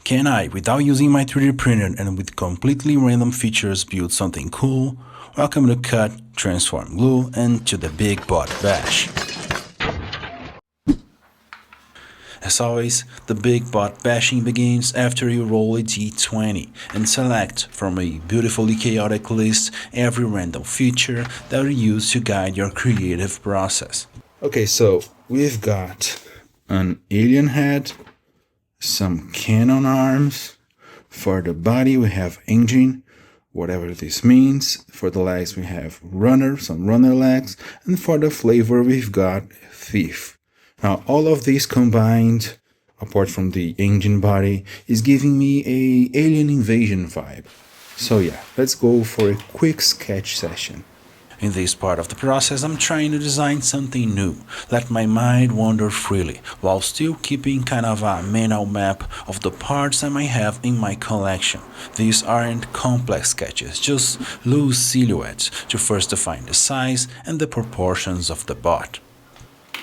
Can I, without using my 3D printer and with completely random features, build something cool? Welcome to Cut, Transform, Glue, and to the Big Butt Bash. As always, the big butt bashing begins after you roll a d20 and select from a beautifully chaotic list every random feature that you use to guide your creative process. Okay, so we've got an alien head, some cannon arms. For the body we have engine, whatever this means. For the legs we have runner, some runner legs, and for the flavor we've got thief. Now all of these combined, apart from the engine body, is giving me a alien invasion vibe. So yeah, let's go for a quick sketch session. In this part of the process, I'm trying to design something new, let my mind wander freely, while still keeping kind of a mental map of the parts I might have in my collection. These aren't complex sketches, just loose silhouettes to first define the size and the proportions of the bot.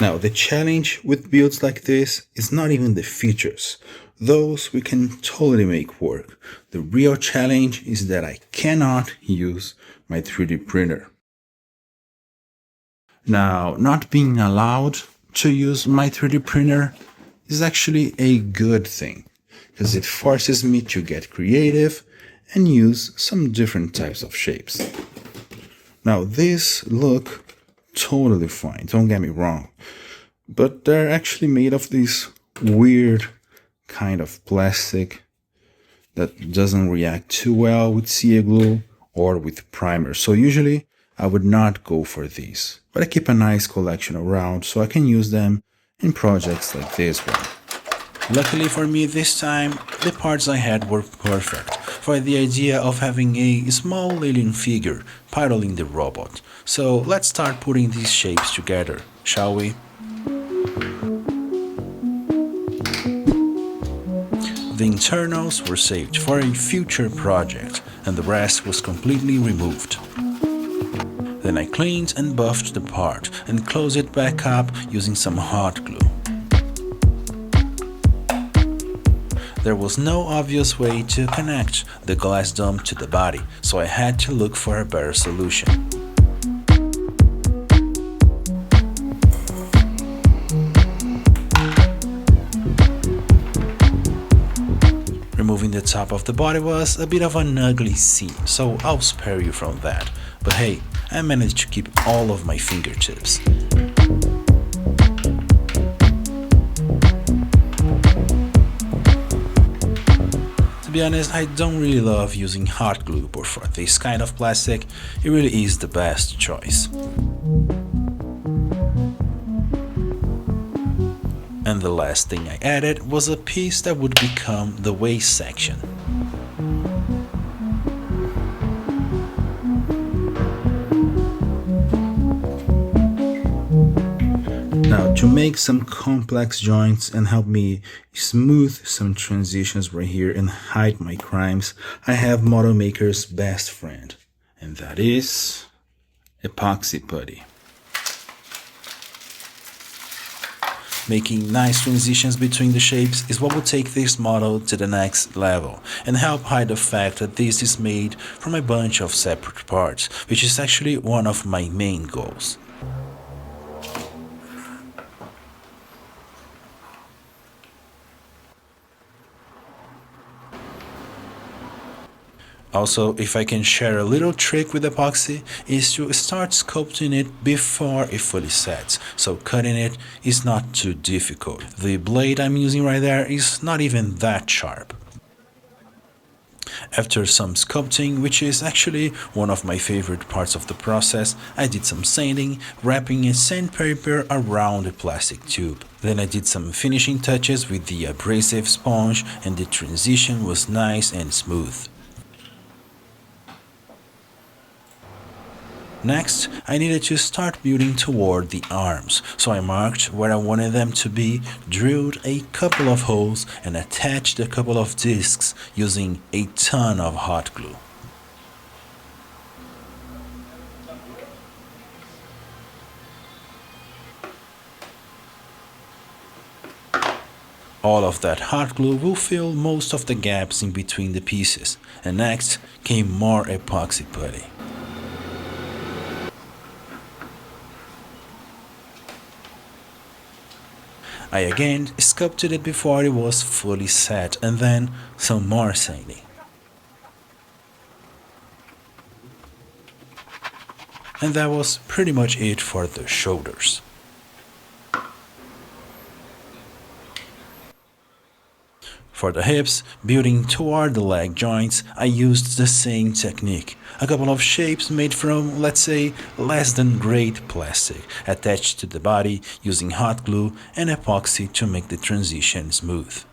Now, the challenge with builds like this is not even the features. Those we can totally make work. The real challenge is that I cannot use my 3D printer. Now, not being allowed to use my 3D printer is actually a good thing, because it forces me to get creative and use some different types of shapes. Now, these look totally fine, don't get me wrong, but they're actually made of this weird kind of plastic that doesn't react too well with CA glue or with primer. So usually I would not go for these, but I keep a nice collection around so I can use them in projects like this one. Luckily for me this time, the parts I had were perfect for the idea of having a small alien figure piloting the robot. So let's start putting these shapes together, shall we? The internals were saved for a future project, and the rest was completely removed. Then I cleaned and buffed the part and closed it back up using some hot glue. There was no obvious way to connect the glass dome to the body, so I had to look for a better solution. Removing the top of the body was a bit of an ugly scene, so I'll spare you from that. But hey, I managed to keep all of my fingertips. To be honest, I don't really love using hot glue, but for this kind of plastic, it really is the best choice. And the last thing I added was a piece that would become the waist section. Now, to make some complex joints and help me smooth some transitions right here and hide my crimes, I have Model Maker's best friend, and that is epoxy putty. Making nice transitions between the shapes is what will take this model to the next level and help hide the fact that this is made from a bunch of separate parts, which is actually one of my main goals. Also, if I can share a little trick with epoxy, is to start sculpting it before it fully sets, so cutting it is not too difficult. The blade I'm using right there is not even that sharp. After some sculpting, which is actually one of my favorite parts of the process, I did some sanding, wrapping a sandpaper around a plastic tube. Then I did some finishing touches with the abrasive sponge, and the transition was nice and smooth. Next, I needed to start building toward the arms, so I marked where I wanted them to be, drilled a couple of holes, and attached a couple of discs using a ton of hot glue. All of that hot glue will fill most of the gaps in between the pieces, and next came more epoxy putty. I again sculpted it before it was fully set, and then some more sanding. And that was pretty much it for the shoulders. For the hips, building toward the leg joints, I used the same technique. A couple of shapes made from, let's say, less than great plastic, attached to the body using hot glue and epoxy to make the transition smooth.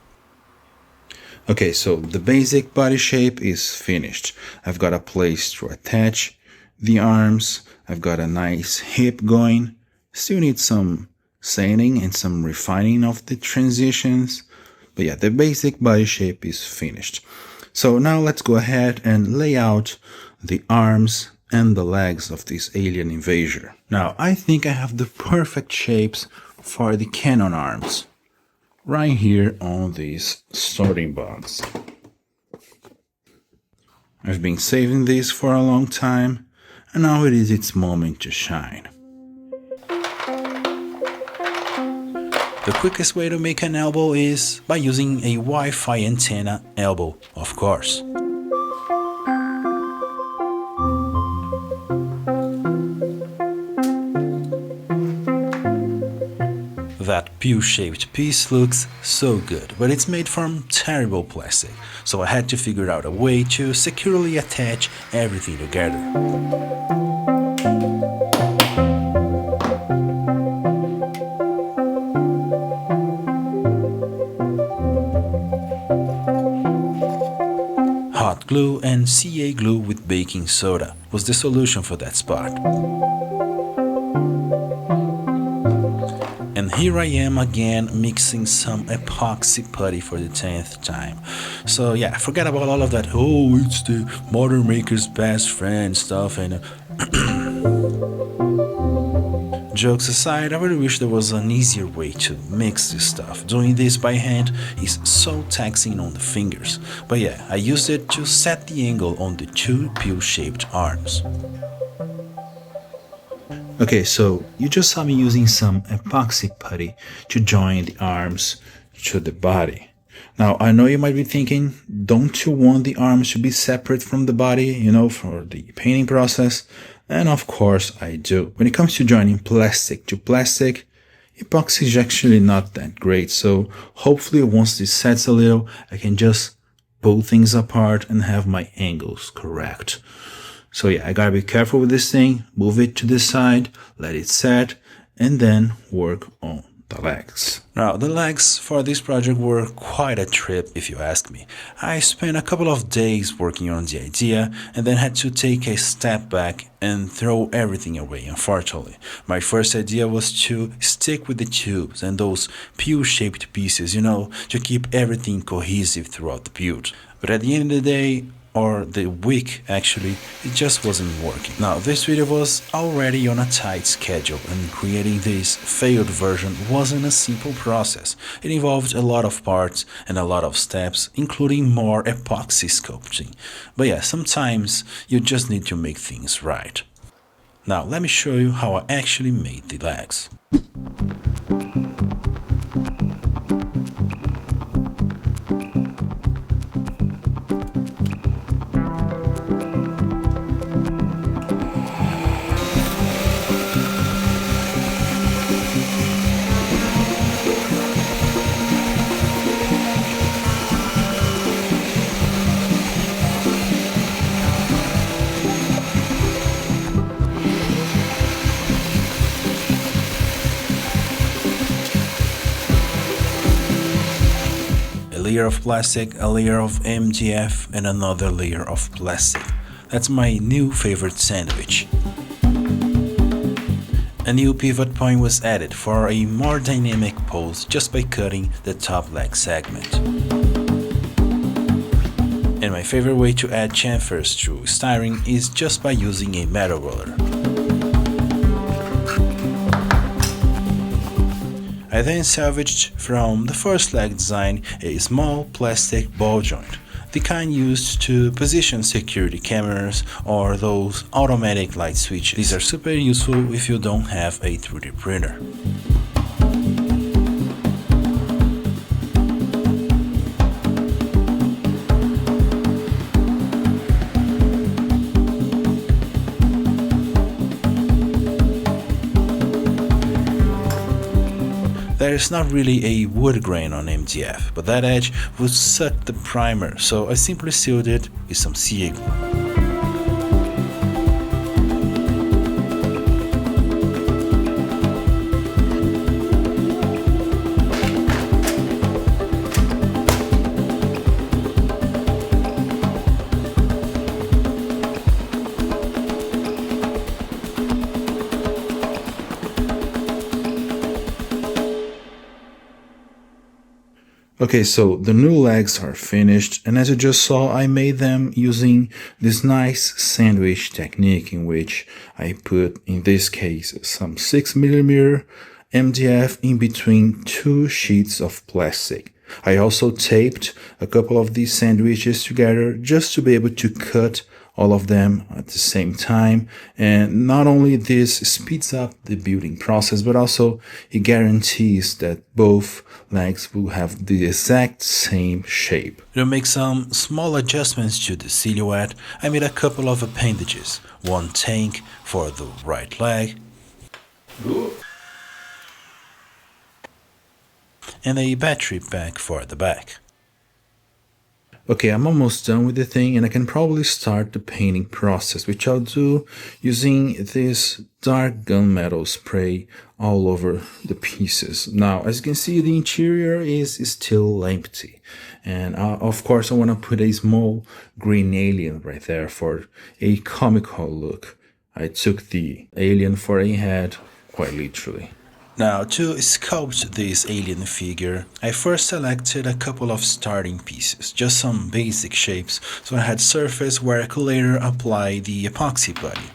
Okay, so the basic body shape is finished. I've got a place to attach the arms. I've got a nice hip going. Still need some sanding and some refining of the transitions. But yeah, the basic body shape is finished. So now let's go ahead and lay out the arms and the legs of this alien invader. Now I think I have the perfect shapes for the cannon arms right here on this starting box. I've been saving this for a long time, and now it is its moment to shine. The quickest way to make an elbow is by using a Wi-Fi antenna elbow, of course. That pew-shaped piece looks so good, but it's made from terrible plastic, so I had to figure out a way to securely attach everything together. Hot glue and CA glue with baking soda was the solution for that spot. And here I am again mixing some epoxy putty for the 10th time. So yeah, forget about all of that, oh, it's the modern maker's best friend stuff, and jokes aside, I really wish there was an easier way to mix this stuff. Doing this by hand is so taxing on the fingers. But yeah, I used it to set the angle on the two pew-shaped arms. Okay, so you just saw me using some epoxy putty to join the arms to the body. Now, I know you might be thinking, don't you want the arms to be separate from the body, you know, for the painting process? And of course I do. When it comes to joining plastic to plastic, epoxy is actually not that great. So hopefully once this sets a little, I can just pull things apart and have my angles correct. So yeah, I gotta be careful with this thing, move it to the side, let it set, and then work on the legs. Now, the legs for this project were quite a trip, if you ask me. I spent a couple of days working on the idea and then had to take a step back and throw everything away, unfortunately. My first idea was to stick with the tubes and those pew-shaped pieces, you know, to keep everything cohesive throughout the build. But at the end of the day, or the week actually, it just wasn't working. Now, this video was already on a tight schedule, and creating this failed version wasn't a simple process. It involved a lot of parts and a lot of steps, including more epoxy sculpting. But yeah, sometimes you just need to make things right. Now, let me show you how I actually made the legs. A layer of plastic, a layer of MDF, and another layer of plastic. That's my new favorite sandwich. A new pivot point was added for a more dynamic pose just by cutting the top leg segment. And my favorite way to add chamfers to styrene is just by using a metal roller. I then salvaged from the first leg design a small plastic ball joint, the kind used to position security cameras or those automatic light switches. These are super useful if you don't have a 3D printer. There is not really a wood grain on MDF, but that edge would suck the primer, so I simply sealed it with some CA glue. Okay, so the new legs are finished, and as you just saw, I made them using this nice sandwich technique in which I put, in this case, some 6mm MDF in between two sheets of plastic. I also taped a couple of these sandwiches together just to be able to cut all of them at the same time, and not only this speeds up the building process, but also it guarantees that both legs will have the exact same shape. To make some small adjustments to the silhouette, I made a couple of appendages, one tank for the right leg and a battery pack for the back. Okay, I'm almost done with the thing, and I can probably start the painting process, which I'll do using this dark gunmetal spray all over the pieces. Now, as you can see, the interior is still empty, and of course I want to put a small green alien right there for a comical look. I took the alien for a head, quite literally. Now, to sculpt this alien figure, I first selected a couple of starting pieces, just some basic shapes, so I had surface where I could later apply the epoxy putty.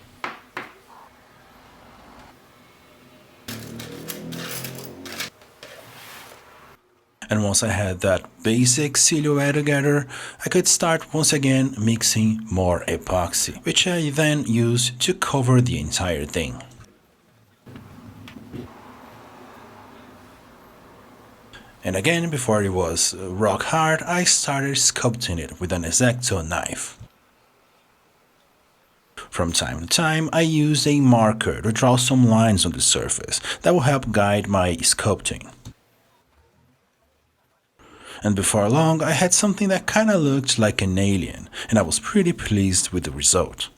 And once I had that basic silhouette together, I could start once again mixing more epoxy, which I then used to cover the entire thing. And again, before it was rock hard, I started sculpting it with an X-Acto knife. From time to time, I used a marker to draw some lines on the surface that will help guide my sculpting. And before long, I had something that kinda looked like an alien, and I was pretty pleased with the result.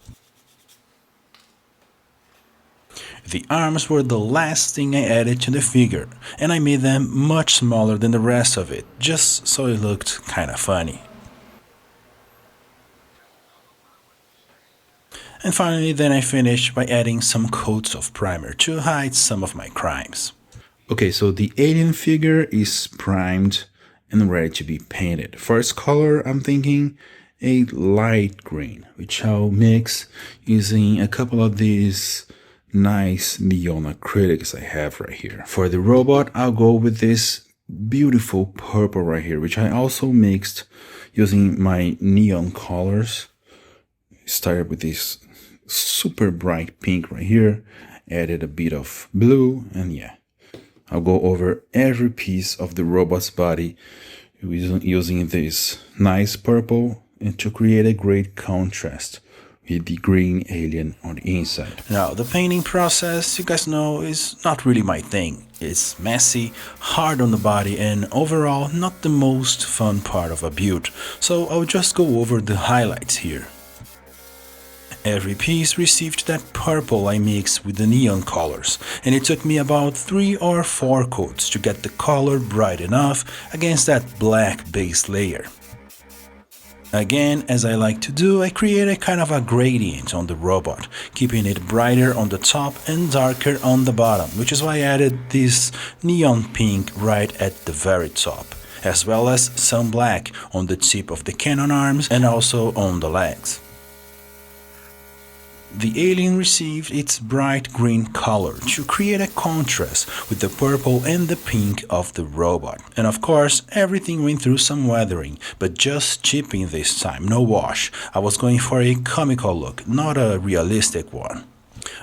The arms were the last thing I added to the figure, and I made them much smaller than the rest of it, just so it looked kinda funny. And finally, then I finished by adding some coats of primer to hide some of my crimes. Okay, so the alien figure is primed and ready to be painted. For its color, I'm thinking a light green, which I'll mix using a couple of these nice neon acrylics I have right here. For the robot, I'll go with this beautiful purple right here, which I also mixed using my neon colors. Started with this super bright pink right here, added a bit of blue, and yeah, I'll go over every piece of the robot's body using this nice purple and to create a great contrast with the green alien on the inside. Now, the painting process, you guys know, is not really my thing. It's messy, hard on the body, and overall not the most fun part of a build, so I'll just go over the highlights here. Every piece received that purple I mixed with the neon colors, and it took me about 3 or 4 coats to get the color bright enough against that black base layer. Again, as I like to do, I create a kind of a gradient on the robot, keeping it brighter on the top and darker on the bottom, which is why I added this neon pink right at the very top, as well as some black on the tip of the cannon arms and also on the legs. The alien received its bright green color to create a contrast with the purple and the pink of the robot. And of course, everything went through some weathering, but just chipping this time, no wash. I was going for a comical look, not a realistic one.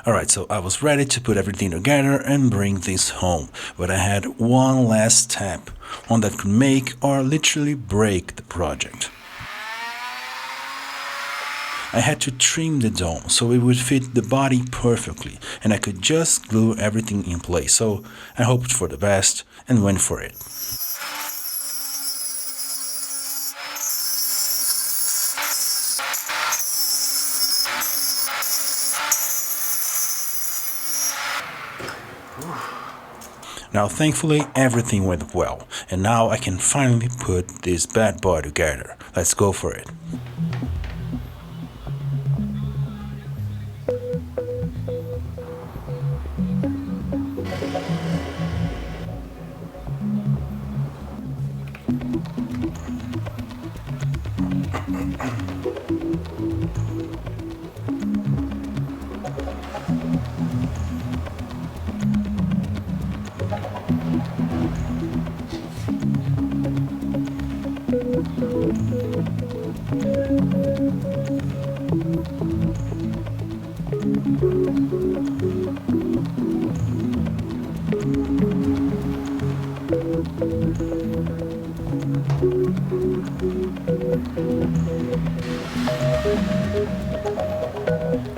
Alright, so I was ready to put everything together and bring this home, but I had one last step, one that could make or literally break the project. I had to trim the dome so it would fit the body perfectly, and I could just glue everything in place, so I hoped for the best and went for it. Now thankfully everything went well, and now I can finally put this bad boy together. Let's go for it.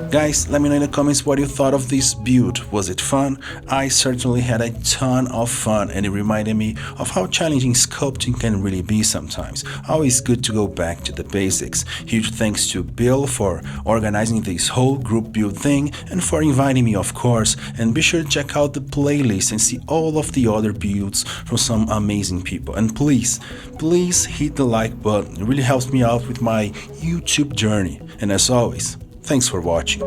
Guys, let me know in the comments what you thought of this build. Was it fun? I certainly had a ton of fun, and it reminded me of how challenging sculpting can really be sometimes. Always good to go back to the basics. Huge thanks to Bill for organizing this whole group build thing and for inviting me, of course. And be sure to check out the playlist and see all of the other builds from some amazing people. And please hit the like button. It really helps me out with my YouTube journey. And as always, thanks for watching.